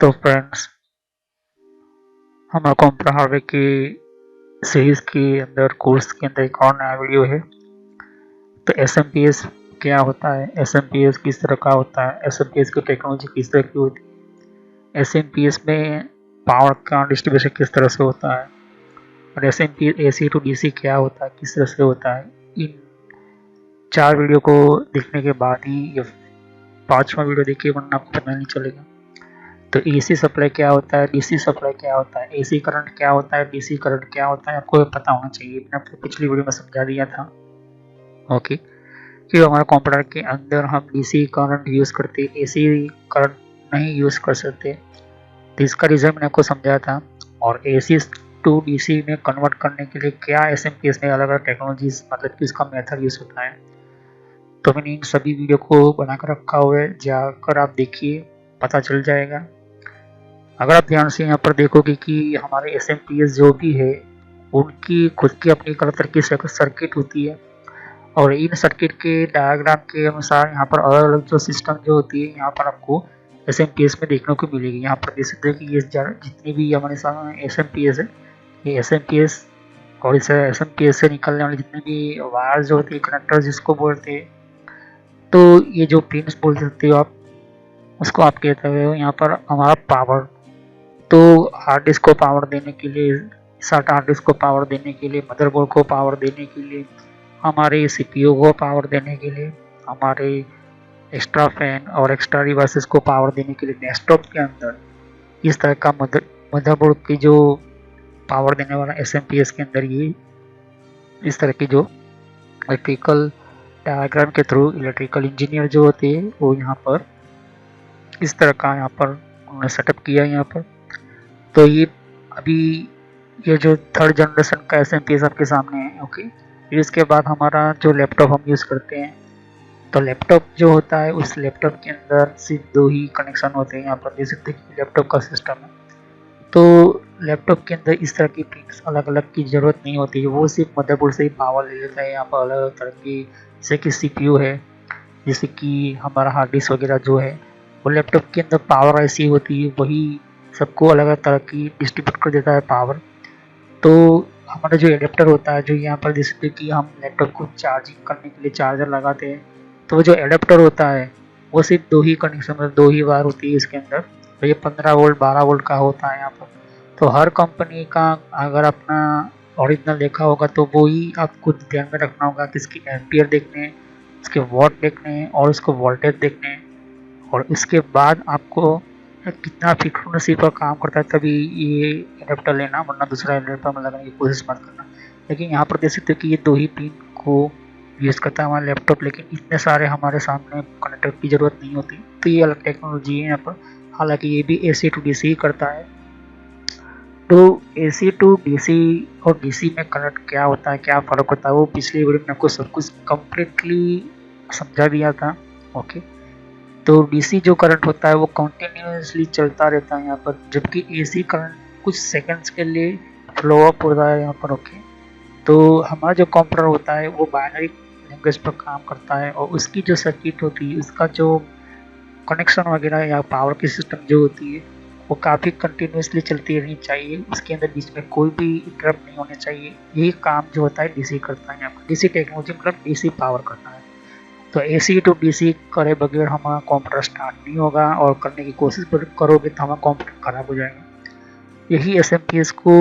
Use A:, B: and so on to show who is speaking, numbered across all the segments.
A: तो फ्रेंड्स, हमारा computer hardware की सीरीज के अंदर कोर्स के अंदर एक और नया वीडियो है। तो एसएमपीएस क्या होता है, एसएमपीएस किस तरह का होता है, एसएमपीएस की टेक्नोलॉजी किस तरह की होती है, एसएमपीएस में पावर का डिस्ट्रीब्यूशन किस तरह से होता है, और एसएमपीएस एसी टू डीसी क्या होता है, किस तरह से होता है। इन 4 वीडियो को देखने के बाद ही ये 5वां वीडियो देखिए, वरना आपको पता नहीं चलेगा। तो एसी सप्लाई क्या होता है, डीसी सप्लाई क्या होता है, एसी करंट क्या होता है, डीसी करंट क्या होता है, आपको पता होना चाहिए। मैंने आपको पिछली वीडियो में समझा दिया था। ओके, कि हमारे कंप्यूटर के अंदर हम डीसी करंट यूज़ करते, एसी करंट नहीं यूज़ कर सकते। तो इसका रीज़न मैंने आपको समझाया था। और एसी टू डीसी में कन्वर्ट करने के लिए क्या एसएमपीएस में अलग अलग टेक्नोलॉजीज, मतलब कि इसका मेथड यूज़ होता है। तो मैंने इन सभी वीडियो को बनाकर रखा हुआ है, जाकर आप देखिए, पता चल जाएगा। अगर आप ध्यान से यहाँ पर देखोगे कि हमारे एसएमपीएस जो भी है, उनकी खुद की अपनी एक अलग तरह की सर्किट होती है। और इन सर्किट के डायग्राम के अनुसार यहाँ पर अलग अलग जो सिस्टम जो होती है, यहाँ पर आपको एसएमपीएस में देखने को मिलेगी। यहाँ पर देख सकते हैं कि ये जितनी भी हमारे सामने एसएमपीएस है, ये एसएमपीएस और इस एसएमपीएस से निकलने वाले जितने भी वायर जो होती है, कनेक्टर जिसको बोलते हैं, तो ये जो पिन्स बोल सकते हो आप, उसको आप कहते हो यहाँ पर हमारा पावर। तो हार्ड डिस्क को पावर देने के लिए, साथ हार्ड डिस्क को पावर देने के लिए, मदरबोर्ड को पावर देने के लिए, हमारे सीपीयू को पावर देने के लिए, हमारे एक्स्ट्रा फैन और एक्स्ट्रा डिवाइसेस को पावर देने के लिए डेस्कटॉप के अंदर इस तरह का मदरबोर्ड की जो पावर देने वाला एसएमपीएस के अंदर ये इस तरह की जो इलेक्ट्रिकल डायग्राम के थ्रू इलेक्ट्रिकल इंजीनियर जो होते हैं, वो यहाँ पर इस तरह का यहाँ पर उन्होंने सेटअप किया है यहाँ पर। तो ये अभी ये जो 3rd जनरेशन का एसएमपीएस आपके सामने है। ओके, फिर इसके बाद हमारा जो लैपटॉप हम यूज़ करते हैं, तो लैपटॉप जो होता है, उस लैपटॉप के अंदर सिर्फ 2 ही कनेक्शन होते हैं। यहाँ पर देख सकते हैं कि लैपटॉप का सिस्टम है। तो लैपटॉप के अंदर इस तरह की पिक्स अलग अलग की ज़रूरत नहीं होती है, वो सिर्फ मदरबोर्ड से ही पावर ले लेता है। यहाँ पर अलग अलग तरह की, जैसे कि सीपीयू है, जैसे कि हमारा हार्ड डिस्क वगैरह जो है, वो लैपटॉप के अंदर पावर ऐसी होती है, वही सबको अलग अलग तरह की डिस्ट्रीब्यूट कर देता है पावर। तो हमारा जो एडेप्टर होता है, जो यहाँ पर जैसे कि हम लैपटॉप को चार्जिंग करने के लिए चार्जर लगाते हैं, तो वो जो एडेप्टर होता है, वो सिर्फ 2 ही कनेक्शन, मतलब 2 ही वायर होती है इसके अंदर। तो ये 15 वोल्ट 12 वोल्ट का होता है यहाँ पर। तो हर कंपनी का अगर अपना ओरिजिनल देखा होगा, तो वो ही आपको ध्यान में रखना होगा कि इसकी एम्पियर देखने हैं, इसके वॉट देखने हैं, और इसको वोल्टेज देखने हैं। और इसके बाद आपको कितना फ्रीक्वेंसी पर काम करता है, तभी ये एडेप्टर लेना, वरना दूसरा एडेप्टर में लगाने की कोशिश मत करना। लेकिन यहाँ पर देख सकते हो कि ये 2 ही पिन को यूज़ करता है हमारा लैपटॉप, लेकिन इतने सारे हमारे सामने कनेक्टर की ज़रूरत नहीं होती। तो ये अलग टेक्नोलॉजी है यहाँ पर। हालांकि ये भी एसी टू डीसी ही करता है। तो एसी टू डीसी और डीसी में कनेक्ट क्या होता है, क्या फ़र्क होता है, वो पिछली वीडियो में आपको सब कुछ कम्प्लीटली समझा दिया था। ओके, तो डीसी जो करंट होता है वो कंटिन्यूसली चलता रहता है यहाँ पर, जबकि एसी करंट कुछ सेकंड्स के लिए फ्लो अप होता है यहाँ पर। ओके, तो हमारा जो कंप्यूटर होता है वो बाइनरी लैंग्वेज पर काम करता है, और उसकी जो सर्किट होती है, उसका जो कनेक्शन वगैरह या पावर की सिस्टम जो होती है, वो काफ़ी कंटिन्यूसली चलती रहनी चाहिए। उसके अंदर बीच में कोई भी इंटरप्ट नहीं होने चाहिए। यही काम जो होता है डीसी करता है यहाँ पर। डीसी टेक्नोलॉजी मतलब डीसी पावर करता है। तो एसी टू डीसी करे बगैर हमारा कंप्यूटर स्टार्ट नहीं होगा, और करने की कोशिश करोगे तो हमारा कंप्यूटर खराब हो जाएगा। यही एसएमपीएस को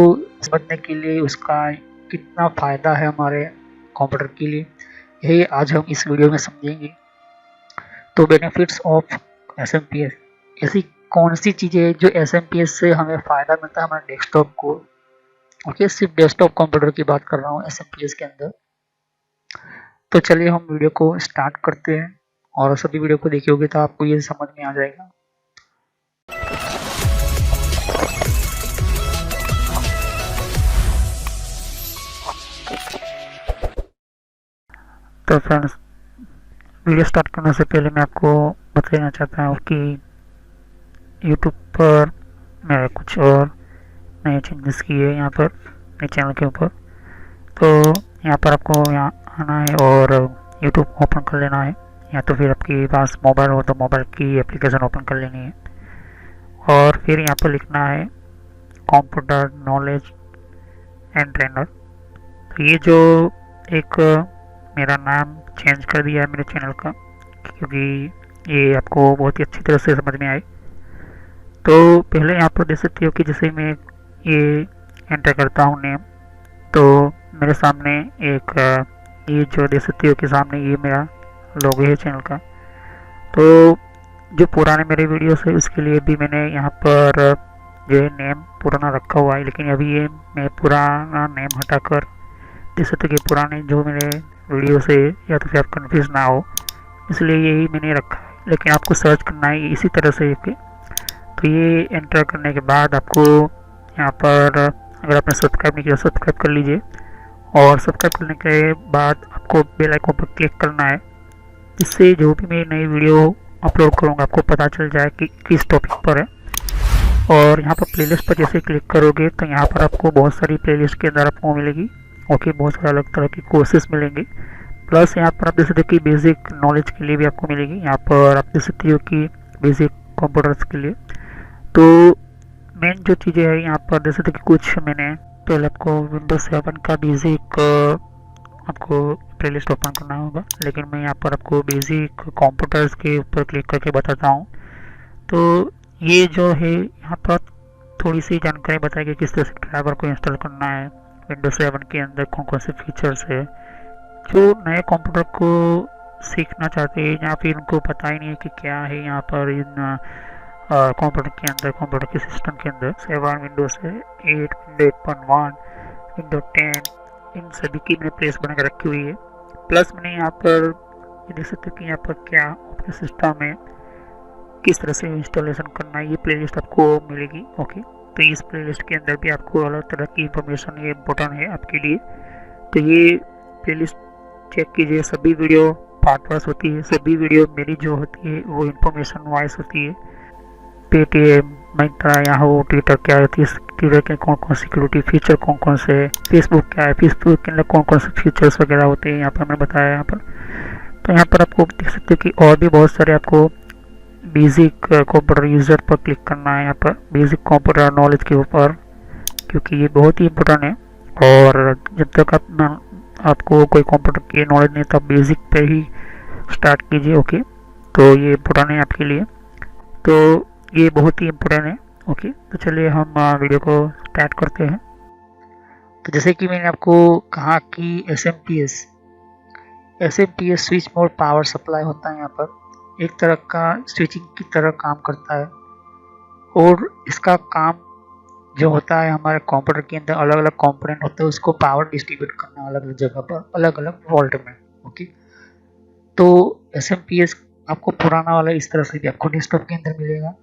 A: समझने के लिए, उसका कितना फ़ायदा है हमारे कंप्यूटर के लिए, यही आज हम इस वीडियो में समझेंगे। तो बेनिफिट्स ऑफ एसएमपीएस, ऐसी कौन सी चीज़ें हैं जो एसएमपीएस से हमें फ़ायदा मिलता है हमारे डेस्कटॉप को। ओके, सिर्फ डेस्कटॉप कंप्यूटर की बात कर रहा हूँ एसएमपीएस के अंदर। तो चलिए हम वीडियो को स्टार्ट करते हैं, और सभी वीडियो को देखिए होगे तो आपको ये समझ में आ जाएगा। तो फ्रेंड्स, वीडियो स्टार्ट करने से पहले मैं आपको बता देना चाहता हूँ कि यूट्यूब पर मैंने कुछ और नए चेंजेस किए हैं यहाँ पर मेरे चैनल के ऊपर। तो यहाँ पर आपको यहाँ आना है और यूट्यूब ओपन कर लेना है, या तो फिर आपके पास मोबाइल हो तो मोबाइल की एप्लीकेशन ओपन कर लेनी है। और फिर यहाँ पर लिखना है कंप्यूटर नॉलेज एंड ट्रेनर। तो ये जो एक मेरा नाम चेंज कर दिया है मेरे चैनल का, क्योंकि ये आपको बहुत ही अच्छी तरह से समझ में आए। तो पहले यहाँ पर देख सकते हो कि जैसे मैं ये एंटर करता हूँ नेम, तो मेरे सामने एक ये जो देख सकते हो कि सामने ये मेरा लोगो है चैनल का। तो जो पुराने मेरे वीडियोस है उसके लिए भी मैंने यहाँ पर जो है नेम पुराना रखा हुआ है, लेकिन अभी ये मैं पुराना नेम हटाकर देख सकते हो कि पुराने जो मेरे वीडियो से या तो फिर आप कन्फ्यूज ना हो, इसलिए यही मैंने रखा है। लेकिन आपको सर्च करना है इसी तरह से। तो ये एंटर करने के बाद आपको यहाँ पर अगर आपने सब्सक्राइब नहीं किया सब्सक्राइब कर लीजिए, और सब्सक्राइब करने के बाद आपको बेल आइकन पर क्लिक करना है, इससे जो भी मैं नई वीडियो अपलोड करूँगा आपको पता चल जाए कि किस टॉपिक पर है। और यहाँ पर प्लेलिस्ट पर जैसे क्लिक करोगे तो यहाँ पर आपको बहुत सारी प्लेलिस्ट के अंदर आपको मिलेगी। ओके, बहुत सारे अलग तरह की कोर्सेज मिलेंगे। प्लस यहाँ पर आप देख सकते हो कि बेसिक नॉलेज के लिए भी आपको मिलेगी। यहाँ पर आप देख सकते हो कि बेसिक कंप्यूटर्स के लिए तो मेन जो चीज़ें हैं यहाँ पर देख सकते हो कि कुछ मैंने पहले आपको विंडोज 7 का बेसिक आपको प्लेलिस्ट ओपन करना होगा, लेकिन मैं यहाँ पर आपको बेसिक कंप्यूटर्स के ऊपर क्लिक करके बताता हूँ। तो ये जो है यहाँ पर थोड़ी सी जानकारी बताएगी किस तरह से ड्राइवर को इंस्टॉल करना है, विंडोज 7 के अंदर कौन कौन से फीचर्स है। जो नए कंप्यूटर को सीखना चाहते हैं या फिर उनको पता ही नहीं है कि क्या है यहाँ पर इन कंप्यूटर के अंदर, कंप्यूटर के सिस्टम के अंदर 7 विंडोज है, 8, विंडो 8.1, विंडो 10, इन सभी की मैंने प्लेस बना कर रखी हुई है। प्लस मैंने यहाँ पर ये देख सकते हो कि यहाँ पर क्या ऑपरेटिंग सिस्टम है, किस तरह से इंस्टॉलेशन करना है, ये प्लेलिस्ट आपको मिलेगी। ओके, तो इस प्लेलिस्ट के अंदर भी आपको अलग तरह की इंफॉर्मेशन ये इम्पोर्टेंट है आपके लिए। तो ये प्लेलिस्ट चेक कीजिए। सभी वीडियो पार्ट वाइज होती है, सभी वीडियो मेरी जो होती है वो इंफॉर्मेशन वाइज होती है। पेटीएम, मिंत्रा, याहू, ट्विटर क्या होती है, ट्विटर के कौन कौन सिक्योरिटी फीचर कौन कौन से, फेसबुक क्या है, फेसबुक के अंदर कौन कौन से फीचर्स वगैरह होते हैं यहाँ पर मैंने बताया यहाँ पर। तो यहाँ पर आपको देख सकते हो कि और भी बहुत सारे आपको बेसिक कंप्यूटर यूज़र पर क्लिक करना है, यहाँ पर बेसिक कंप्यूटर नॉलेज के ऊपर, क्योंकि ये बहुत ही इम्पोर्टेंट है। और जब तक आपको कोई कंप्यूटर की नॉलेज नहीं तो आप बेसिक पे ही स्टार्ट कीजिए। ओके, तो ये इम्पोर्टेंट है आपके लिए, तो ये बहुत ही इम्पोर्टेंट है। ओके, तो चलिए हम वीडियो को स्टार्ट करते हैं। तो जैसे कि मैंने आपको कहा कि SMPS switch mode power supply होता है, यहाँ पर एक तरह का स्विचिंग की तरह काम करता है। और इसका काम जो होता है हमारे कंप्यूटर के अंदर अलग अलग कंपोनेंट होते हैं, उसको पावर डिस्ट्रीब्यूट करना अलग अलग जगह पर अलग अलग वोल्ट में। ओके, तो SMPS आपको पुराना वाला इस तरह से भी आपको डेस्कटॉप के अंदर मिलेगा,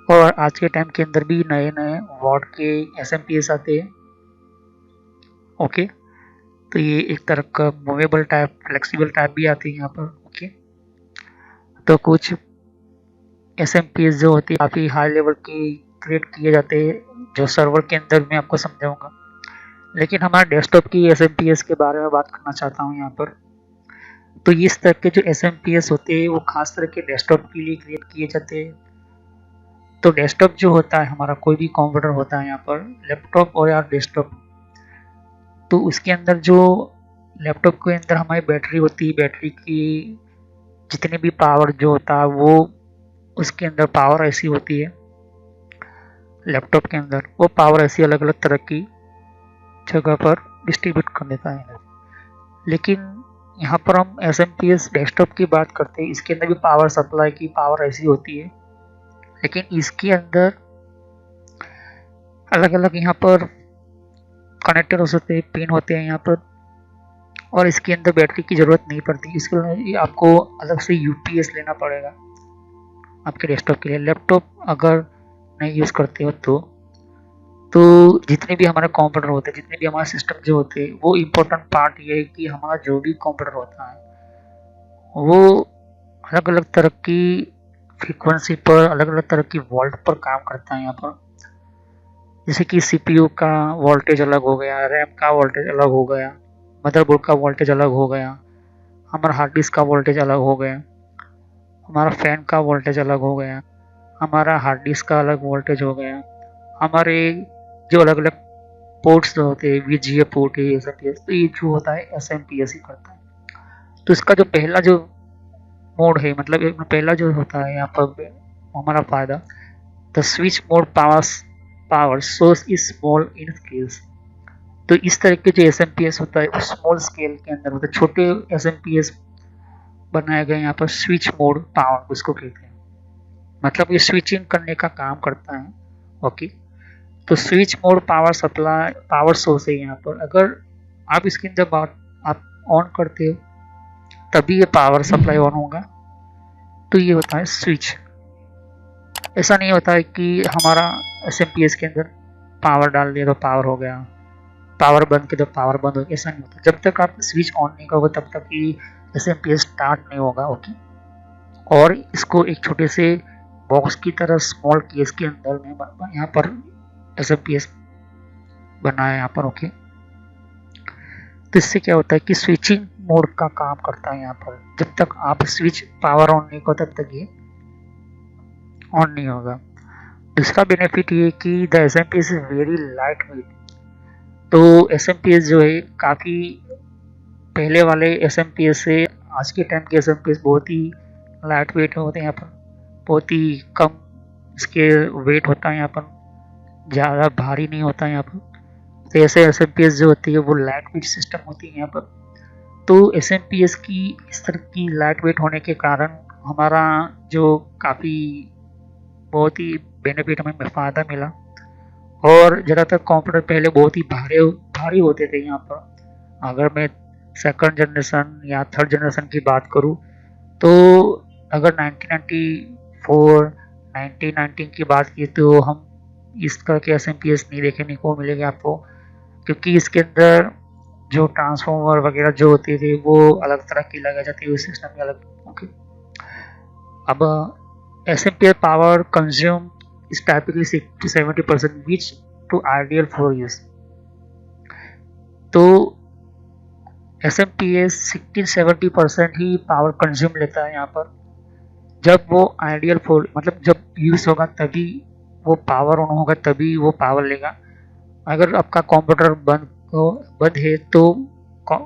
A: और आज के टाइम के अंदर भी नए नए वॉट के SMPS आते हैं। ओके, तो ये एक तरह का मूवेबल टाइप, फ्लेक्सिबल टाइप भी आती है यहाँ पर। ओके, तो कुछ SMPS जो होती है काफ़ी हाई लेवल की क्रिएट किए जाते हैं, जो सर्वर के अंदर मैं आपको समझाऊंगा। लेकिन हमारे डेस्कटॉप की SMPS के बारे में बात करना चाहता हूँ यहाँ पर। तो इस तरह के जो SMPS होते हैं वो खास तरह के डेस्कटॉप के लिए क्रिएट किए जाते हैं। तो डेस्कटॉप जो होता है हमारा, कोई भी कंप्यूटर होता है यहाँ पर, लैपटॉप और या डेस्कटॉप, तो उसके अंदर जो लैपटॉप के अंदर हमारी बैटरी होती है, बैटरी की जितनी भी पावर जो होता है वो उसके अंदर पावर ऐसी होती है लैपटॉप के अंदर, वो पावर ऐसी अलग अलग तरह की जगह पर डिस्ट्रीब्यूट कर देता है। लेकिन यहाँ पर हम SMPS डेस्कटॉप की बात करते हैं, इसके अंदर भी पावर सप्लाई की पावर ऐसी होती है, लेकिन इसके अंदर अलग अलग यहाँ पर कनेक्टर हो सकते हैं, पिन होते हैं यहाँ पर, और इसके अंदर बैटरी की ज़रूरत नहीं पड़ती। इसके लिए आपको अलग से UPS लेना पड़ेगा आपके डेस्कटॉप के लिए। लैपटॉप अगर नहीं यूज़ करते हो तो जितने भी हमारे कंप्यूटर होते हैं, जितने भी हमारे सिस्टम जो होते हैं, वो इम्पोर्टेंट पार्ट ये है कि हमारा जो भी कंप्यूटर होता है वो अलग अलग तरह की फ्रीक्वेंसी पर, अलग अलग तरह की वोल्ट पर काम करता है यहाँ पर। जैसे कि CPU का वोल्टेज अलग हो गया, रैम का वोल्टेज अलग हो गया, मदरबोर्ड का वोल्टेज अलग हो गया, हमारा हार्ड डिस्क का वोल्टेज अलग हो गया, हमारा फैन का वोल्टेज अलग हो गया, हमारा हार्ड डिस्क का अलग वोल्टेज हो गया, हमारे जो अलग अलग पोर्ट्स जो होते हैं, VGA पोर्ट है, SMPS, तो ये जो होता है SMPS ही करता है। तो इसका जो पहला जो मोड है, मतलब पहला जो होता है यहाँ पर हमारा फायदा, the switch mode power source is small in scales. तो इस तरह के जो SMPS होता है उस स्मॉल स्केल के अंदर होता है, छोटे SMPS बनाए गए यहाँ पर स्विच मोड पावर उसको कहते हैं, मतलब ये स्विचिंग करने का काम करता है। ओके, तो switch mode power supply power source है यहाँ पर। अगर आप इसके अंदर आप ऑन करते हो तभी ये पावर सप्लाई ऑन होगा, तो ये होता है स्विच। ऐसा नहीं होता है कि हमारा SMPS के अंदर पावर डाल दिया तो पावर हो गया, पावर बंद किया तो पावर बंद हो गया, ऐसा नहीं होता। जब तक आप स्विच ऑन नहीं करोगे तब तक ये SMPS स्टार्ट नहीं होगा। ओके, और इसको एक छोटे से बॉक्स की तरह स्मॉल केस के अंदर में यहाँ पर SMPS बना है यहाँ पर। ओके, तो इससे क्या होता है कि स्विचिंग मोड का काम करता है यहाँ पर। जब तक आप स्विच पावर ऑन नहीं करो तब तक ये ऑन नहीं होगा। दूसरा बेनिफिट ये कि the SMPS is very light weight. तो SMPS जो है काफ़ी पहले वाले SMPS से आज के टाइम के SMPS बहुत ही लाइट वेट होते हैं यहाँ पर, बहुत ही कम इसके वेट होता है यहाँ पर, ज़्यादा भारी नहीं होता है यहाँ पर। तो ऐसे SMPS जो होती है वो लाइट वेट सिस्टम होती है यहाँ पर। तो SMPS की इस तरह की लाइट वेट होने के कारण हमारा जो काफ़ी बहुत ही बेनिफिट हमें फ़ायदा मिला। और ज़्यादातर कंप्यूटर पहले बहुत ही भारी होते थे यहाँ पर। अगर मैं सेकंड जनरेशन या थर्ड जनरेशन की बात करूँ तो अगर 1994 1919 की बात की तो हम इस तरह के SMPS नहीं देखने को मिलेंगे आपको, क्योंकि इसके अंदर जो ट्रांसफॉर्मर वगैरह जो होते थे वो अलग तरह की लगाई जाती है, सिस्टम में अलग। ओके, अब SMPS power consume is typically 60-70% which to ideal for use। तो SMPS 60-70% ही पावर कंज्यूम लेता है यहाँ पर। जब वो आइडियल फॉर मतलब जब यूज होगा तभी वो पावर ऑन होगा, तभी वो पावर लेगा। अगर आपका कंप्यूटर बंद है तो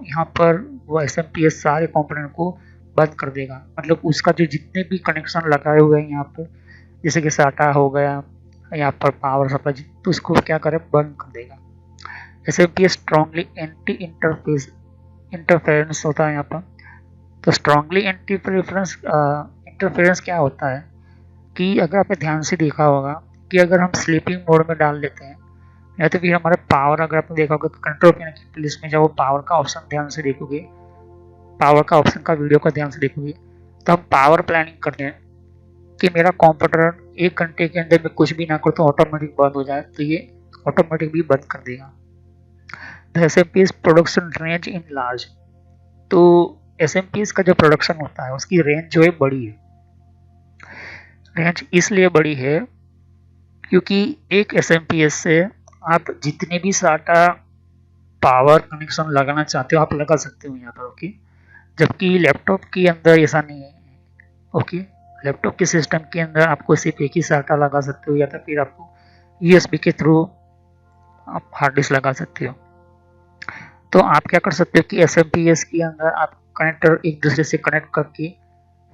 A: यहाँ पर वो SMPS सारे कंपोनेंट को बंद कर देगा, मतलब उसका जो जितने भी कनेक्शन लगाए हुए हैं यहाँ पर, जैसे कि साटा हो गया यहाँ पर पावर सप्लाई, तो उसको क्या करे बंद कर देगा। SMPS स्ट्रांगली एंटी इंटरफेरेंस होता है यहाँ पर। तो स्ट्रांगली एंटी इंटरफेरेंस क्या होता है कि अगर आपने ध्यान से देखा होगा कि अगर हम स्लीपिंग मोड में डाल देते हैं या तो फिर हमारे पावर, अगर आपने देखा होगा कंट्रोल पैनल की प्लेलिस्ट में जब वो पावर का ऑप्शन ध्यान से देखोगे, पावर का ऑप्शन का वीडियो का ध्यान से देखोगे, तो हम पावर प्लानिंग करते हैं कि मेरा कंप्यूटर 1 घंटे के अंदर में कुछ भी ना करो तो ऑटोमेटिक बंद हो जाए, तो ये ऑटोमेटिक भी बंद कर देगा। The SMPS production range in large. तो SMPS का जो प्रोडक्शन होता है उसकी रेंज जो है बड़ी है। रेंज इसलिए बड़ी है क्योंकि एक SMPS से आप जितने भी साटा पावर कनेक्शन लगाना चाहते हो आप लगा सकते हो यहाँ पर। ओके, जबकि लैपटॉप के अंदर ऐसा नहीं है। ओके, लैपटॉप के सिस्टम के अंदर आपको सिर्फ एक ही साटा लगा सकते हो या तो फिर आपको USB के थ्रू आप हार्ड डिस्क लगा सकते हो। तो आप क्या कर सकते हो कि SMPS के अंदर आप कनेक्टर एक दूसरे से कनेक्ट करके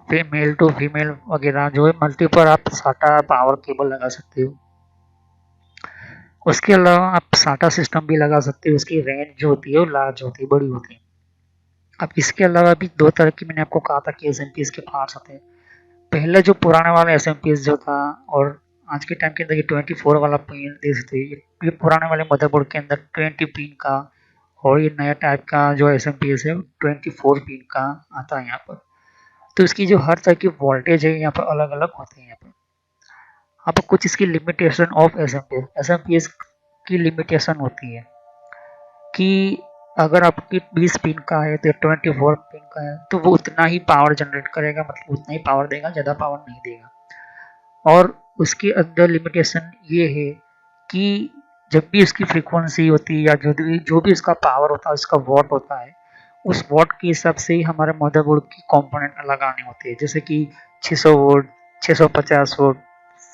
A: फिर मेल टू फीमेल वगैरह जो है मल्टीपल आप साटा पावर केबल लगा सकते हो। उसके अलावा आप साटा सिस्टम भी लगा सकते हो, उसकी रेंज जो होती है वो लार्ज होती है, बड़ी होती है। अब इसके अलावा भी 2 तरह की मैंने आपको कहा था कि SMPS के पार्ट्स होते हैं। पहले जो पुराने वाला SMPS जो था और आज के टाइम के अंदर ये 24 वाला पिन दे सकते हैं। ये पुराने वाले मदरबोर्ड के अंदर 20 पिन का और ये नया टाइप का जो SMPS है 24 पिन का आता है यहाँ पर। तो इसकी जो हर तरह की वोल्टेज है यहाँ पर अलग अलग होते हैं। यहाँ पर अब कुछ इसकी लिमिटेशन ऑफ SMPS की लिमिटेशन होती है कि अगर आपकी 20 पिन का है तो 24 पिन का है तो वो उतना ही पावर जनरेट करेगा, मतलब उतना ही पावर देगा, ज़्यादा पावर नहीं देगा। और उसके अंदर लिमिटेशन ये है कि जब भी उसकी फ्रीक्वेंसी होती है या जो भी उसका पावर होता है, उसका वॉट होता है, उस वॉट के हिसाब से ही हमारे मदरबोर्ड की कंपोनेंट लगाने होते हैं, जैसे कि 600 volt, 650 volt,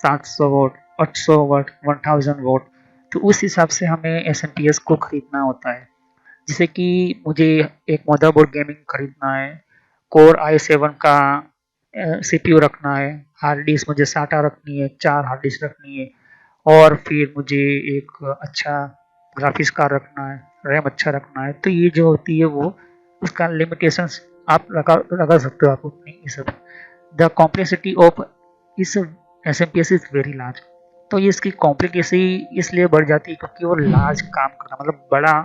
A: 700 vote, 800 vote, 1000 vote, तो उस हिसाब से हमें SMPS को खरीदना होता है। जैसे कि मुझे एक मदरबोर्ड गेमिंग खरीदना है, कोर i7 का CPU रखना है, हार्ड डिस्क मुझे SATA रखनी है, 4 हार्ड डिस्क रखनी है, और फिर मुझे एक अच्छा ग्राफिक्स कार्ड रखना है, रैम अच्छा रखना है। तो ये जो होती है वो उसका लिमिटेशंस आप लगा सकते हो आप अपनी इस द कॉम्प्लेक्सिटी ऑफ इस SMPS इज वेरी लार्ज। तो ये इसकी कॉम्प्लिकेसी इसलिए बढ़ जाती है क्योंकि वो लार्ज काम करता है, मतलब बड़ा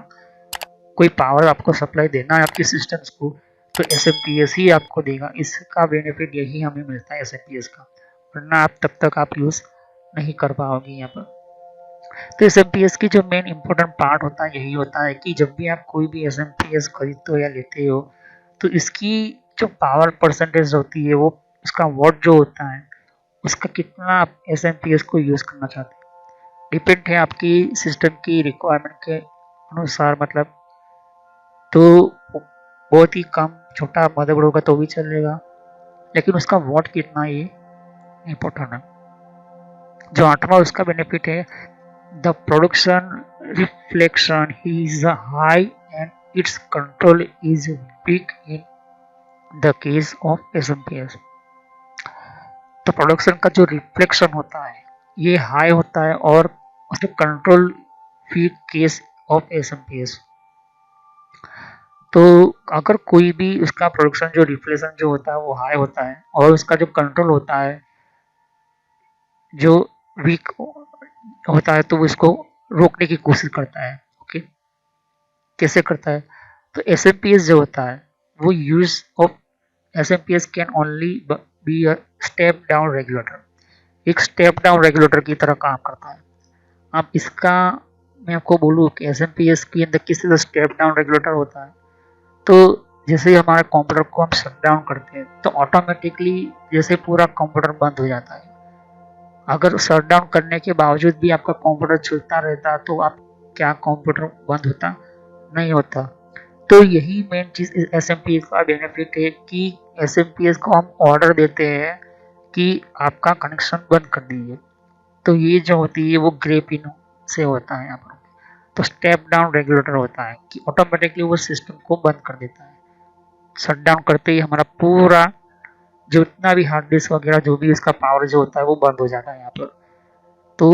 A: कोई पावर आपको सप्लाई देना है आपके सिस्टम्स को, तो SMPS ही आपको देगा। इसका बेनिफिट यही हमें मिलता है SMPS का, वरना आप तब तक आप यूज़ नहीं कर पाओगे यहाँ पर। तो SMPS की जो मेन इंपॉर्टेंट पार्ट होता है यही होता है कि जब भी आप कोई भी SMPS खरीदते हो या लेते हो, तो इसकी जो पावर परसेंटेज होती है, वो उसका वॉट जो होता है, उसका कितना आप SMPS को यूज़ करना चाहते हैं, डिपेंड है आपकी सिस्टम की रिक्वायरमेंट के अनुसार। मतलब तो बहुत ही कम छोटा मदरबोर्ड होगा तो भी चलेगा, लेकिन उसका वॉट कितना ये इम्पोर्टेंट है। जो 8वां उसका बेनिफिट है, the production reflection is high and it's control is weak in the case of SMPS। तो प्रोडक्शन का जो रिफ्लेक्शन होता है ये हाई होता है, और उसका control weak case of SMPS। तो अगर कोई भी उसका प्रोडक्शन जो रिफ्लेक्शन जो होता है वो हाई होता है, और उसका जो कंट्रोल होता है जो वीक होता है, तो वो इसको रोकने की कोशिश करता है। ओके, कैसे करता है? तो SMPS जो होता है वो use of SMPS can only be a step down regulator, एक स्टेप डाउन रेगुलेटर की तरह काम करता है। अब इसका मैं आपको बोलूँ कि SMPS के अंदर किस तरह स्टेप डाउन रेगुलेटर होता है, तो जैसे ही हमारे कंप्यूटर को हम शट डाउन करते हैं तो ऑटोमेटिकली जैसे पूरा कंप्यूटर बंद हो जाता है। अगर शट डाउन करने के बावजूद भी आपका कंप्यूटर चलता रहता तो आप क्या कंप्यूटर बंद होता? नहीं होता। तो यही मेन चीज SMPS का बेनिफिट है कि SMPS को हम ऑर्डर देते हैं कि आपका कनेक्शन बंद कर दीजिए, तो ये जो होती है वो ग्रे पिन से होता है यहाँ पर। तो स्टेप डाउन रेगुलेटर होता है कि ऑटोमेटिकली वो सिस्टम को बंद कर देता है। शट डाउन करते ही हमारा पूरा जितना भी हार्ड डिस्क वगैरह जो भी उसका पावर जो होता है वो बंद हो जाता है यहाँ पर। तो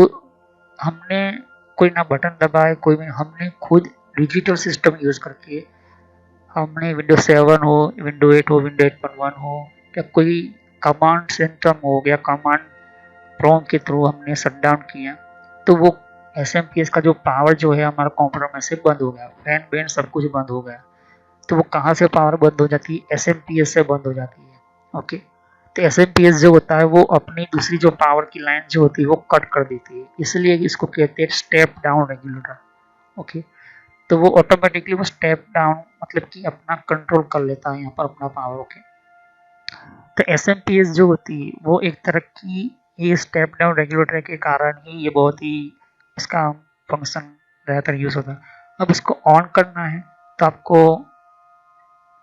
A: हमने कोई ना बटन दबाए, कोई भी हमने खुद डिजिटल सिस्टम यूज करके, हमने विंडो 7 हो, विंडो 8 हो, विंडो 8.1 हो, या कोई कमांड सेंटर हो गया, कमांड प्रॉम्प्ट के थ्रू हमने शट डाउन किया, तो वो SMPS का जो पावर जो है हमारा कंप्यूटर में से बंद हो गया, फैन बैन सब कुछ बंद हो गया। तो वो कहाँ से पावर बंद हो जाती है? SMPS से बंद हो जाती है। ओके, तो SMPS जो होता है वो अपनी दूसरी जो पावर की लाइन जो होती है वो कट कर देती है, इसलिए इसको कहते हैं स्टेप डाउन रेगुलेटर। ओके, तो वो ऑटोमेटिकली वो स्टेप डाउन मतलब कि अपना कंट्रोल कर लेता है यहाँ पर अपना पावर। ओके, तो SMPS जो होती है वो एक तरह की ये स्टेप डाउन रेगुलेटर के कारण ही ये बहुत ही इसका फंक्शन ज़्यादातर यूज होता है। अब इसको ऑन करना है तो आपको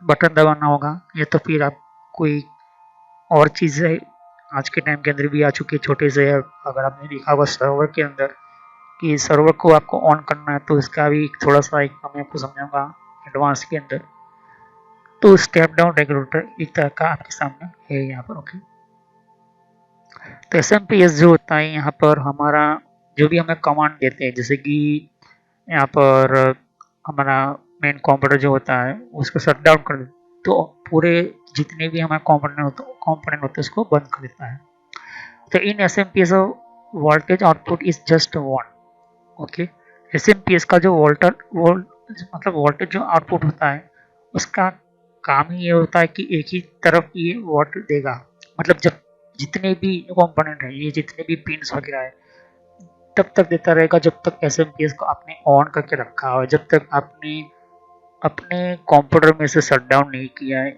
A: बटन दबाना होगा, या तो फिर आप कोई और चीज़ है आज के टाइम के अंदर भी आ चुकी है छोटे से, अगर आपने देखा होगा सर्वर के अंदर कि सर्वर को आपको ऑन करना है, तो इसका भी थोड़ा सा एक मैं आपको समझाऊंगा एडवांस के अंदर। तो स्टेप डाउन रेगुलेटर एक तरह का आपके सामने है यहाँ पर। ओके, तो SMPS जो होता है यहाँ पर हमारा जो भी हमें कमांड देते हैं, जैसे कि यहाँ पर हमारा मेन कंप्यूटर जो होता है उसको शट डाउन कर देते, तो पूरे जितने भी हमारे कंपोनेंट होते हैं उसको बंद कर देता है। तो इन SMPS voltage output is just one. Okay, SMPS का जो मतलब वोल्टेज जो आउटपुट होता है उसका काम ही ये होता है कि एक ही तरफ ये वोल्ट देगा, मतलब जब जितने भी कंपोनेंट है, ये जितने भी पिन्स वगैरह है, तब तक देता रहेगा जब तक SMPS को आपने ऑन करके रखा हो, जब तक आपने अपने कंप्यूटर में से शट डाउन नहीं किया है।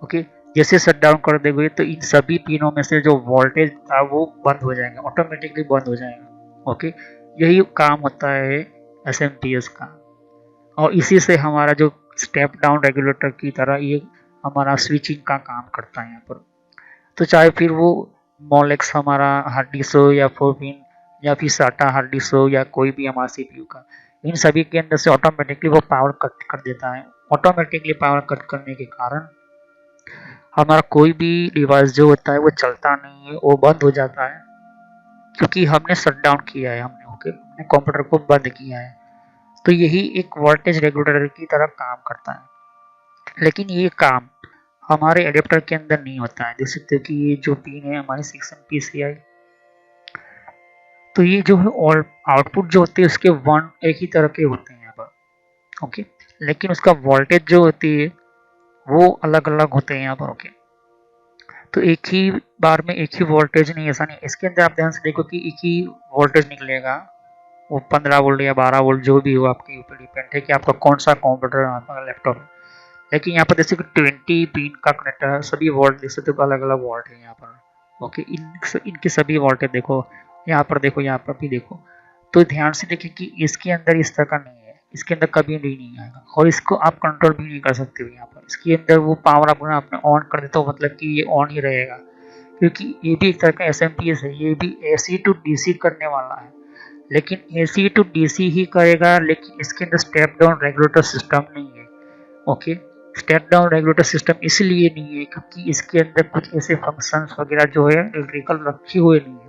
A: ओके, जैसे शट डाउन कर देंगे तो इन सभी पिनों में से जो वोल्टेज था वो बंद हो जाएगा, ऑटोमेटिकली बंद हो जाएगा। ओके, यही काम होता है SMPS का, और इसी से हमारा जो स्टेप डाउन रेगुलेटर की तरह ये हमारा स्विचिंग का काम करता है यहाँ पर। तो चाहे फिर वो मोलेक्स हमारा हार्ड डिस्क हो या 4 पिन या फिर साटा हार्ड डिस्क हो या कोई भी हमारा सीपीयू का, इन सभी के अंदर से ऑटोमेटिकली वो पावर कट कर देता है। ऑटोमेटिकली पावर कट करने के कारण हमारा कोई भी डिवाइस जो होता है वो चलता नहीं है, वो बंद हो जाता है, क्योंकि हमने शट डाउन किया है, हमने हमने कंप्यूटर को बंद किया है। तो यही एक वोल्टेज रेगुलेटर की तरह काम करता है। लेकिन ये काम हमारे एडेप्टर के अंदर नहीं होता है। देख सकते हो कि ये जो पिन है हमारे 6MPCI, तो ये जो है और आउटपुट जो होते हैं उसके वन एक ही तरह के होते हैं यहाँ पर, ओके। लेकिन उसका वोल्टेज जो होती है वो अलग अलग होते हैं यहाँ पर, ओके। तो एक ही बार में एक ही वोल्टेज नहीं, ऐसा नहीं। इसके अंदर आप ध्यान से देखो कि एक ही वोल्टेज निकलेगा, वो 15 वोल्ट या 12 वोल्ट जो भी हो, आपके ऊपर डिपेंड है कि आपका कौन सा कंप्यूटर आपका लैपटॉप है। लेकिन यहाँ पर जैसे कि 20 पिन का कनेक्टर है, सभी वोल्ट देख सकते हो अलग अलग वोल्ट है यहाँ पर, ओके। इनके सभी वोल्टेज देखो, यहाँ पर देखो, यहाँ पर भी देखो। तो ध्यान से देखिए कि इसके अंदर इस तरह का नहीं है, इसके अंदर कभी भी नहीं आएगा, और इसको आप कंट्रोल भी नहीं कर सकते हो यहाँ पर। इसके अंदर वो पावर अपना आपने ऑन कर देता हो, मतलब कि ये ऑन ही रहेगा, क्योंकि ये भी एक तरह का एसएमपीएस है, ये भी एसी टू डीसी करने वाला है। लेकिन एसी टू डीसी ही करेगा, लेकिन इसके अंदर स्टेप डाउन रेगुलेटर सिस्टम नहीं है, okay. Step down regulator system इसलिए नहीं है क्योंकि इसके अंदर कुछ ऐसे फंक्शंस वगैरह जो है इलेक्ट्रिकल रखे हुए नहीं है।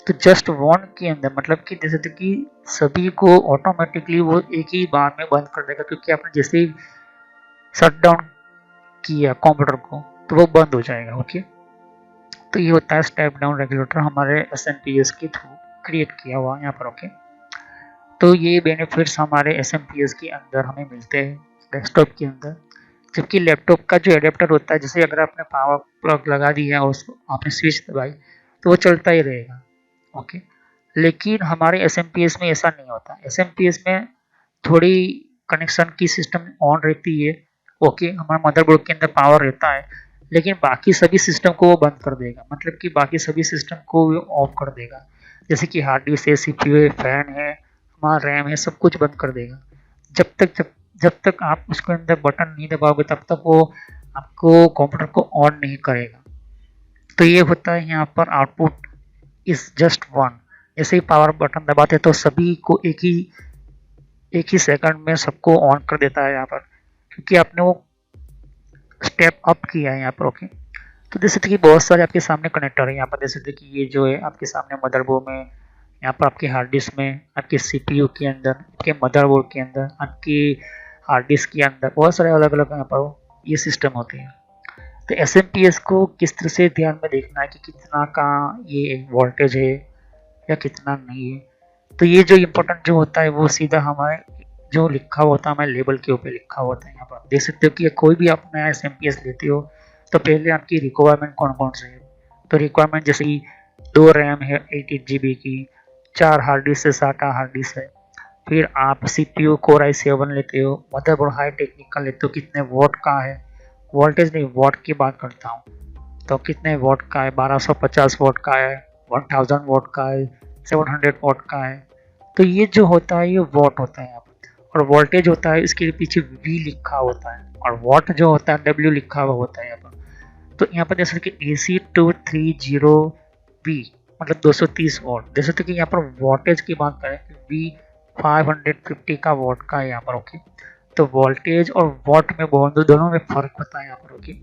A: तो जस्ट वन के अंदर, मतलब कि जैसे कि सभी को ऑटोमेटिकली वो एक ही बार में बंद कर देगा, क्योंकि आपने जैसे ही शट डाउन किया कंप्यूटर को तो वो बंद हो जाएगा, ओके। तो ये होता है स्टेप डाउन रेगुलेटर, हमारे एसएमपीएस के थ्रू क्रिएट किया हुआ यहाँ पर, ओके। तो ये बेनिफिट्स हमारे एसएमपीएस के अंदर हमें मिलते हैं डेस्कटॉप के अंदर। जबकि लैपटॉप का जो एडेप्टर होता है, जैसे अगर आपने पावर प्लग लगा दिया और उसको आपने स्विच दबाई तो वो चलता ही रहेगा, ओके। लेकिन हमारे एसएमपीएस में ऐसा नहीं होता। एसएमपीएस में थोड़ी कनेक्शन की सिस्टम ऑन रहती है, ओके। हमारे मदरबोर्ड के अंदर पावर रहता है, लेकिन बाकी सभी सिस्टम को वो बंद कर देगा, मतलब कि बाकी सभी सिस्टम को वो ऑफ कर देगा। जैसे कि हार्ड डिस्क है, सीपीयू है, फैन है, हमारा रैम है, सब कुछ बंद कर देगा। जब तक आप उसके अंदर बटन नहीं दबाओगे तब तक वो आपको कंप्यूटर को ऑन नहीं करेगा। तो ये होता है यहाँ पर आउटपुट इज जस्ट वन। जैसे ही पावर बटन दबाते तो सभी को एक ही सेकंड में सबको ऑन कर देता है यहाँ पर, क्योंकि आपने वो स्टेप अप किया है यहाँ पर, ओके। तो देख सकते कि बहुत सारे आपके सामने कनेक्टर है यहाँ पर। देख सकते कि ये जो है आपके सामने मदरबोर्ड में, यहाँ पर आपके हार्ड डिस्क में, आपके सीपीयू के अंदर, आपके मदरबोर्ड के अंदर, आपकी हार्ड डिस्क के अंदर बहुत सारे अलग अलग यहाँ पर ये सिस्टम होते हैं। तो एसएमपीएस को किस तरह से ध्यान में देखना है कि कितना का ये वोल्टेज है या कितना नहीं है। तो ये जो इम्पोर्टेंट जो होता है वो सीधा हमारे जो लिखा होता है हमारे लेबल के ऊपर लिखा होता है। यहाँ पर देख सकते हो कि कोई भी आप नया एसएमपीएस लेते हो तो पहले आपकी रिक्वायरमेंट कौन कौन से है। तो रिक्वायरमेंट जैसे कि 2 रैम है 8 GB की, 4 हार्ड डिस्क है, 60 हार्ड डिस्क है। फिर आप सीपीयू कोर i7 लेते हो, मदरबोर्ड हाई टेक्निकल लेते हो, कितने वोट का है, वोल्टेज नहीं वोट की बात करता हूँ, तो कितने वोट का है, 1250 वोट का है, 1000 वोट का है, 700 वोट का है। तो ये जो होता है ये वोट होता है यहाँ पर, और वोल्टेज होता है इसके पीछे V लिखा होता है, और वोट जो होता है W लिखा हुआ होता है यहाँ पर। तो यहाँ पर जैसे कि AC230V मतलब 230 वोट। जैसे कि यहाँ पर वोल्टेज की बात करें V 550 का वोट का है यहाँ पर, ओके। तो वोल्टेज और वोट में दोनों में फर्क होता है यहाँ पर, ओके।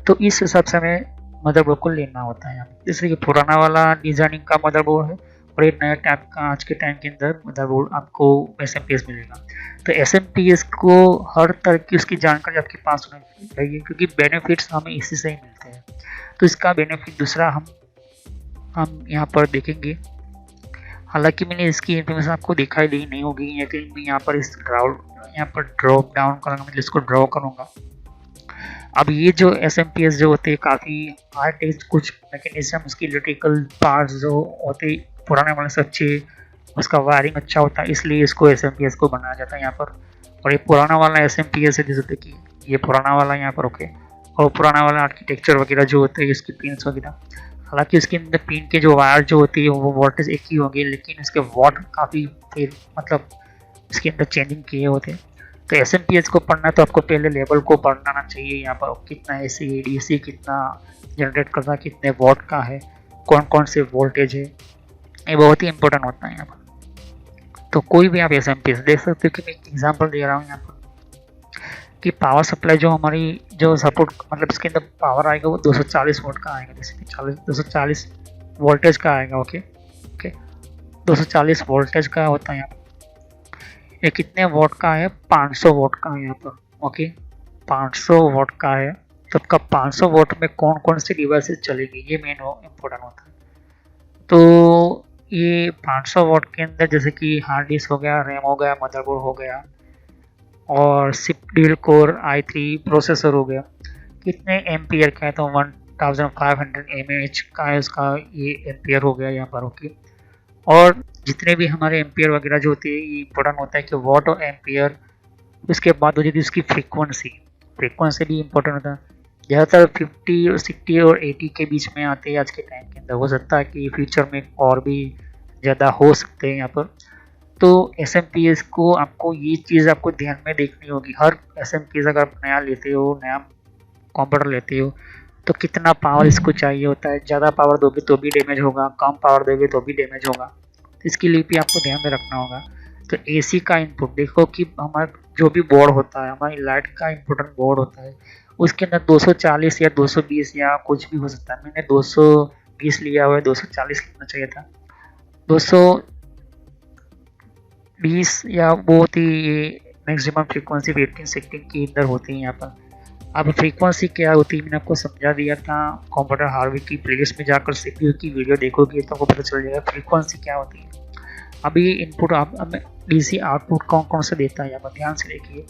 A: तो इस हिसाब से हमें मदरबोर्ड को लेना होता है यहाँ पर। जैसे कि पुराना वाला डिजाइनिंग का मदरबोर्ड है और एक नया टाइप का आज के टाइम के अंदर मदरबोर्ड आपको एसएमपीएस मिलेगा। तो एसएमपीएस को हर तरह की उसकी जानकारी आपके पास होनी चाहिए, क्योंकि बेनिफिट्स हमें इसी से ही मिलते हैं। तो इसका बेनिफिट दूसरा हम यहाँ पर देखेंगे। हालांकि मैंने इसकी इन्फॉर्मेशन आपको दिखाई दी नहीं होगी, लेकिन मैं यहाँ पर यहाँ पर ड्रॉप डाउन करूँगा, मतलब इसको ड्रॉ करूँगा। अब ये जो एसएमपीएस जो होते हैं काफ़ी हार्ड टेस्ट कुछ मैकेनिज्म, उसकी इलेक्ट्रिकल पार्ट्स जो होते पुराने वाले से अच्छे, उसका वायरिंग अच्छा होता है, इसलिए इसको एसएमपीएस को बनाया जाता है यहाँ पर। और ये पुराना वाला एसएमपीएस है, जैसे कि ये पुराना वाला यहाँ पर, ओके। और पुराना वाला आर्किटेक्चर वगैरह जो होते हैं, इसकी पिन्स वगैरह, हालांकि उसके अंदर पिन के जो वायर जो होती है वो वोल्टेज एक ही होगी, लेकिन इसके वॉट काफ़ी फिर मतलब इसके अंदर चेंजिंग किए होते हैं। तो एसएमपीएस को पढ़ना तो आपको पहले लेवल को पढ़ना चाहिए यहाँ पर, कितना एसी डीसी कितना जनरेट करना, कितने वॉट का है, कौन कौन से वोल्टेज है, ये बहुत ही इंपॉर्टेंट होता है यहाँ पर। तो कोई भी आप एसएमपीएस देख सकते हो कि मैं एक एग्जांपल दे रहा हूँ यहाँ पर कि पावर सप्लाई जो हमारी जो सपोर्ट मतलब इसके अंदर पावर आएगा वो 240 वोल्ट का आएगा, जैसे 240 वोल्टेज का आएगा। ओके ओके 240 वोल्टेज का होता है यहाँ पर। ये कितने वोट का है? 500 वोट का है यहाँ पर। ओके 500 वोट का है, तो आपका 500 वोट में कौन कौन सी डिवाइसेस चलेगी, ये मेन इम्पोर्टेंट होता है। तो ये 500 वोट के अंदर जैसे कि हार्ड डिस्क हो गया, रैम हो गया, मदरबोर्ड हो गया और डुअल कोर i3 प्रोसेसर हो गया। कितने एम्पियर का है? तो 1500 mAh का है उसका, ये एम्पियर हो गया यहाँ पर। ओके और जितने भी हमारे एम्पियर वगैरह जो होती है ये इंपॉर्टेंट होता है कि वॉट और एम्पियर। उसके बाद हो जाती है उसकी फ्रीक्वेंसी भी इंपॉर्टेंट होता है। ज़्यादातर 50 60 और 80 के बीच में आते हैं आज के टाइम के अंदर। हो सकता है कि फ्यूचर में और भी ज़्यादा हो सकते हैं यहाँ पर। तो एसएमपीएस को आपको ये चीज़ आपको ध्यान में देखनी होगी। हर एसएमपीएस अगर आप नया लेते हो, नया कंप्यूटर लेते हो, तो कितना पावर इसको चाहिए होता है। ज़्यादा पावर दोगे तो भी डैमेज होगा, कम पावर दोगे तो भी डैमेज होगा। तो इसके लिए भी आपको ध्यान में रखना होगा। तो एसी का इनपुट देखो कि हमारा जो भी बोर्ड होता है, हमारी लाइट का इम्पोर्टेंट बोर्ड होता है, उसके अंदर 240 या 220 या कुछ भी हो सकता है। मैंने 220 लिया हुआ है, 240 लिखना चाहिए था। 220 या बहुत ही मैक्सिमम फ्रीक्वेंसी 15-16 के अंदर होती है यहाँ पर। अब फ्रीक्वेंसी क्या होती है मैंने आपको समझा दिया था। कंप्यूटर हार्डवेयर की प्लेलिस्ट में जाकर सीपीयू की वीडियो देखोगे तो आपको पता चल जाएगा फ्रीक्वेंसी क्या होती है। अभी इनपुट आप डीसी आउटपुट कौन कौन से देता है यहाँ पर ध्यान से देखिए।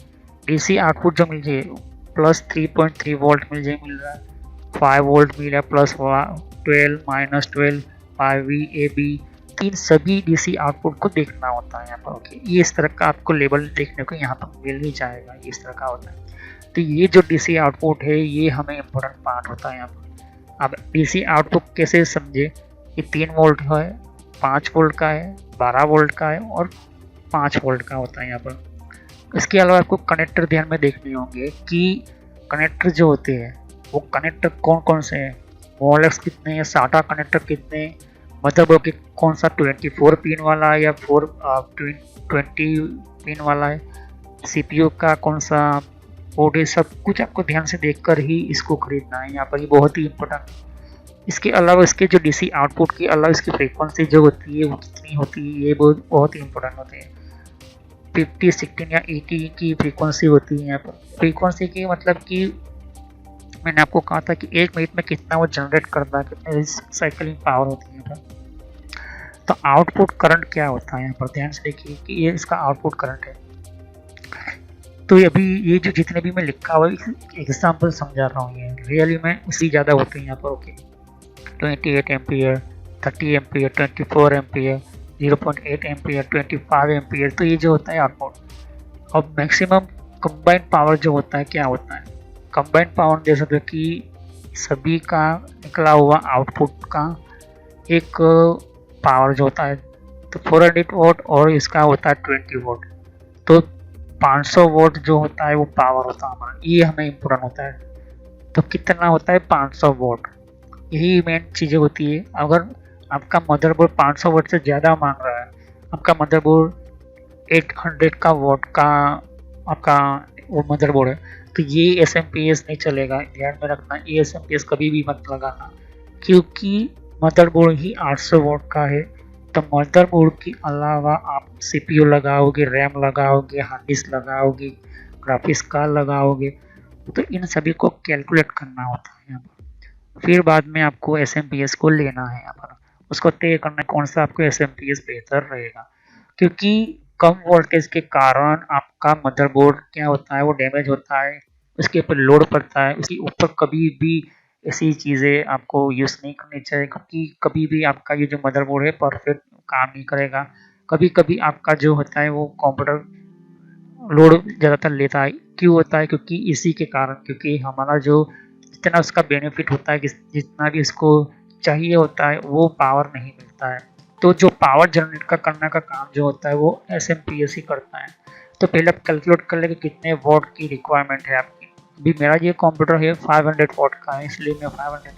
A: डीसी आउटपुट जो मिल जाए प्लस 3.3 वोल्ट मिल रहा है, 5 वोल्ट मिल रहा है, प्लस 12 -12 5V AB, इन सभी डीसी आउटपुट को देखना होता है यहाँ पर। ओके ये इस तरह का आपको लेबल देखने को यहाँ पर मिल ही जाएगा, ये इस तरह का होता है। तो ये जो डीसी आउटपुट है ये हमें इम्पोर्टेंट पार्ट होता है यहाँ पर। अब डीसी आउटपुट कैसे समझे कि 3 वोल्ट है, 5 वोल्ट का है, 12 वोल्ट का है और 5 वोल्ट का होता है यहाँ पर। इसके अलावा आपको कनेक्टर ध्यान में देखने होंगे कि कनेक्टर जो होते हैं वो कनेक्टर कौन कौन से हैं, मोलेक्स कितने हैं, साटा कनेक्टर कितने, मदरबोर्ड के कौन सा 24 पिन वाला या 20 पिन वाला है, सीपीयू का कौन सा पोर्ट है, सब कुछ आपको ध्यान से देखकर ही इसको खरीदना है यहाँ पर। ये बहुत ही इम्पोर्टेंट। इसके अलावा इसके जो डीसी आउटपुट के अलावा इसकी फ्रीक्वेंसी जो होती है वो कितनी होती है, ये बहुत ही इम्पोर्टेंट होती है। 50, 16 या 80 की फ्रीक्वेंसी होती है यहाँ पर। फ्रीक्वेंसी की मतलब कि मैंने आपको कहा था कि 1 मिनट में कितना वो जनरेट करता है, कितनी साइकिलिंग पावर होती है यहाँ पर। तो आउटपुट करंट क्या होता है यहाँ पर ध्यान से देखिए कि ये इसका आउटपुट करंट है। तो अभी ये जो जितने भी मैं लिखा हुआ एग्जाम्पल समझा रहा हूँ, ये रियली में उससे ज़्यादा होते हैं यहाँ पर। Okay 28 ampere, 30 ampere, 24 ampere, 0.8 ampere, 25 ampere. तो ये जो होता है आउटपुट। अब मैक्सिमम कंबाइंड पावर जो होता है क्या होता है, कंबाइंड पावर दे सकते कि सभी का निकला हुआ आउटपुट का एक पावर जो होता है तो 400 वोट और इसका होता है 20 वोट। तो 500 वोट जो होता है वो पावर होता है हमारा, ये हमें इम्पोर्टेंट होता है। तो कितना होता है 500 वोट, यही मेन चीज़ें होती है। अगर आपका मदरबोर्ड 500 वोट से ज़्यादा मांग रहा है, आपका मदरबोर्ड 800 का वोट का आपका वो मदरबोर्ड है, तो ये एसएमपीएस नहीं चलेगा। ध्यान में रखना ये एसएमपीएस कभी भी मत लगाना, क्योंकि मदरबोर्ड ही 800 वोट का है। तो मदरबोर्ड के अलावा आप सीपीयू लगाओगे, रैम लगाओगे, हार्ड डिस्क लगाओगे, ग्राफिक्स कार्ड लगाओगे, तो इन सभी को कैलकुलेट करना होता है यहाँ पर। फिर बाद में आपको एसएमपीएस को लेना है यहाँ पर, उसको तय करना कौन सा आपको एसएमपीएस बेहतर रहेगा। क्योंकि कम वोल्टेज के कारण आपका मदरबोर्ड क्या होता है वो डैमेज होता है, उसके ऊपर लोड पड़ता है, उसके ऊपर कभी भी ऐसी चीज़ें आपको यूज़ नहीं करनी चाहिए। क्योंकि कभी भी आपका ये जो मदरबोर्ड है परफेक्ट काम नहीं करेगा। कभी कभी आपका जो होता है वो कंप्यूटर लोड ज़्यादातर लेता है। क्यों होता है? क्योंकि इसी के कारण, क्योंकि हमारा जो जितना उसका बेनिफिट होता है, जितना भी इसको चाहिए होता है वो पावर नहीं मिलता है। तो जो पावर जनरेट का करने का काम जो होता है वो एसएमपीएस ही करता है। तो पहले आप कैलकुलेट कर ले कि कितने वोट की रिक्वायरमेंट है आपकी। अभी मेरा ये कंप्यूटर है 500 वोट का है, इसलिए मैं 500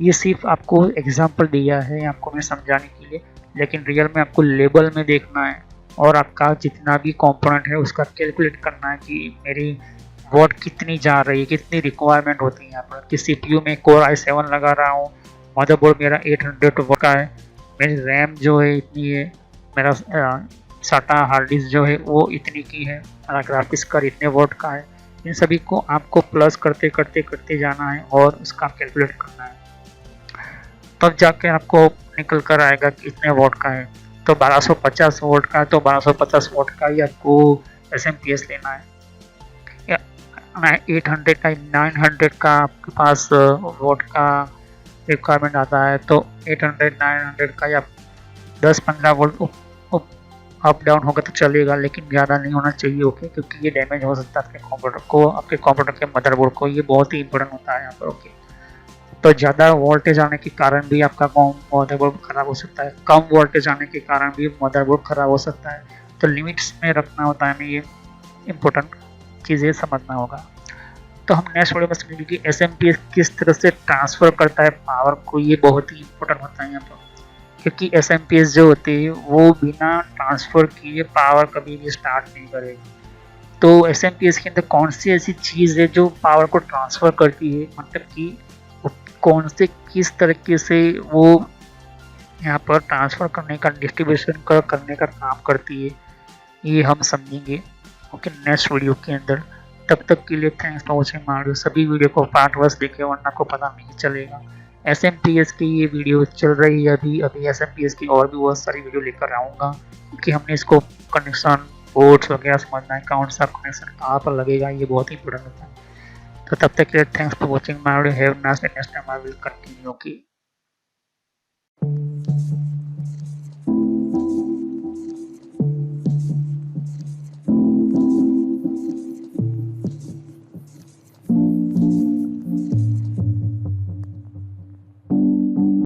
A: ये सिर्फ आपको एग्जांपल दिया है आपको मैं समझाने के लिए, लेकिन रियल में आपको लेवल में देखना है और आपका जितना भी कंपोनेंट है उसका कैलकुलेट करना है कि मेरी वॉट कितनी जा रही है, कितनी रिक्वायरमेंट होती है यहाँ पर। कि सीपीयू में कोर i7 लगा रहा हूँ, मदरबोर्ड मेरा 800 वॉट का है, मेरी रैम जो है इतनी है, मेरा साटा हार्ड डिस्क जो है वो इतनी की है, मेरा ग्राफिक्स कार्ड इतने वॉट का है। इन सभी को आपको प्लस करते करते करते जाना है और उसका कैलकुलेट करना है, तब जाके आपको निकल कर आएगा कि इतने वोट का है। तो 1250 वोट का है तो 1250 वोट का ही आपको एसएमपीएस लेना है। या 800 का 900 का आपके पास वोट का रिक्वायरमेंट आता है तो 800 900 का या 10-15 वोल्ट अप डाउन होगा तो चलेगा, लेकिन ज़्यादा नहीं होना चाहिए। ओके, क्योंकि ये डैमेज हो सकता है आपके कंप्यूटर को, आपके कंप्यूटर के मदरबोर्ड को। ये बहुत ही इंपॉर्टेंट होता है यहाँ पर। ओके, तो ज़्यादा वोल्टेज आने के कारण भी आपका मदरबोर्ड खराब हो सकता है, कम वोल्टेज आने के कारण भी मदरबोर्ड खराब हो सकता है। तो लिमिट्स में रखना होता है, हमें ये इम्पोर्टेंट चीज़ें समझना होगा। तो हम नेक्स्ट वीडियो में समझेंगे कि एसएमपीएस किस तरह से ट्रांसफ़र करता है पावर को। ये बहुत ही इंपॉर्टेंट होता है यहाँ पर, क्योंकि एसएमपीएस जो होती है वो बिना ट्रांसफ़र किए पावर कभी भी स्टार्ट नहीं करेगी। तो एसएमपीएस के अंदर कौन सी ऐसी चीज़ है जो पावर को ट्रांसफ़र करती है, मतलब कि कौन से किस तरीके से वो यहाँ पर ट्रांसफ़र करने का, डिस्ट्रीब्यूशन करने का काम करती है, ये हम समझेंगे ओके नेक्स्ट वीडियो के अंदर। तब तक के लिए thanks for watching my video. सभी वीडियो को पार्ट वाइज देखें वरना को पता नहीं चलेगा। एसएमपीएस की ये वीडियो चल रही है अभी एसएमपीएस की और भी बहुत सारी वीडियो लेकर आऊँगा, क्योंकि हमने इसको कनेक्शन पोर्ट्स वगैरह समझना है, कौन सा कनेक्शन कहाँ पर लगेगा, ये बहुत ही इंपॉर्टेंट होता है। तो तब तक के लिए thanks for watching my video. Have nice day. Next time I will continue. Okay.